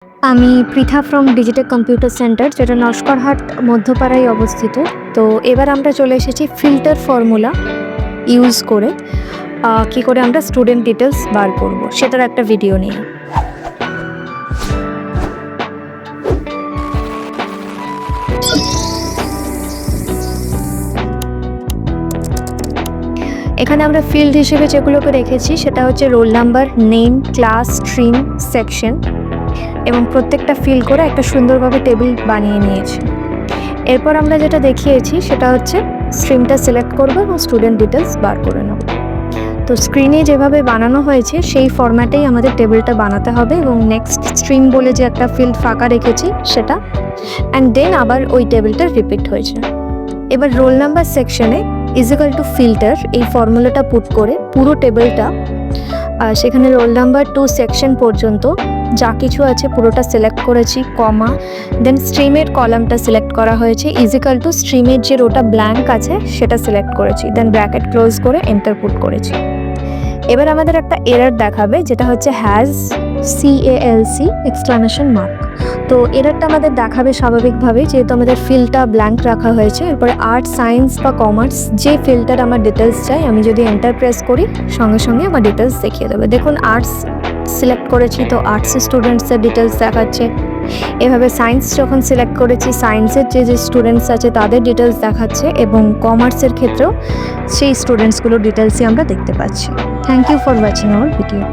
আমি Pritha from digital computer centre, যেটা নস্করহাট মধ্যপাড়ায় অবস্থিত। তো এবার আমরা চলে এসেছি ফিল্টার ফর্মুলা ইউজ করে কী করে আমরা স্টুডেন্ট ডিটেলস বার করব সেটার একটা ভিডিও নিয়ে। এখানে আমরা ফিল্ড হিসেবে যেগুলোকে রেখেছি সেটা হচ্ছে roll number, name, class, stream, section এবং প্রত্যেকটা ফিল করে একটা সুন্দরভাবে টেবিল বানিয়ে নিয়েছি। এরপর আমরা যেটা দেখিয়েছি সেটা হচ্ছে স্ট্রিমটা সিলেক্ট করব এবং স্টুডেন্ট ডিটেলস বার করে নেব। তো স্ক্রিনে যেভাবে বানানো হয়েছে সেই ফরম্যাটেই আমাদের টেবিলটা বানাতে হবে এবং নেক্সট স্ট্রিম বলে যে একটা ফিল্ড ফাঁকা রেখেছি সেটা, অ্যান্ড দেন আবার ওই টেবিলটা রিপিট হয়েছে। এবার রোল নাম্বার সেকশনে ইজিক্যাল টু ফিল্টার এই ফর্মুলাটা পুট করে পুরো টেবিলটা সেখানে রোল নাম্বার টু সেকশন পর্যন্ত যা কিছু আছে পুরোটা সিলেক্ট করেছি, কমা, দেন স্ট্রিমের কলামটা সিলেক্ট করা হয়েছে, ইজিক্যাল টু স্ট্রিমের যে রোটা ব্ল্যাঙ্ক আছে সেটা সিলেক্ট করেছি, দেন ব্র্যাকেট ক্লোজ করে এন্টার পুট করেছি। এবার আমাদের একটা এরর দেখাবে যেটা হচ্ছে হ্যাজ CALC এক্সক্লামেশন মার্ক। তো এররটা আমাদের দেখাবে স্বাভাবিকভাবেই, যেহেতু আমাদের ফিল্ডটা ব্ল্যাঙ্ক রাখা হয়েছে। এরপরে আর্টস, সায়েন্স বা কমার্স যে ফিল্ডটার আমার ডিটেলস চাই, আমি যদি এন্টার প্রেস করি সঙ্গে সঙ্গে আমার ডিটেলস দেখিয়ে দেবে। দেখুন আর্টস সিলেক্ট করেছি তো আর্টসের স্টুডেন্টসের ডিটেলস দেখাচ্ছে। এভাবে সায়েন্স যখন সিলেক্ট করেছি সায়েন্সের যে স্টুডেন্টস আছে তাদের ডিটেলস দেখাচ্ছে, এবং কমার্সের ক্ষেত্রেও সেই স্টুডেন্টসগুলোর ডিটেলসই আমরা দেখতে পাচ্ছি। Thank you for watching our video.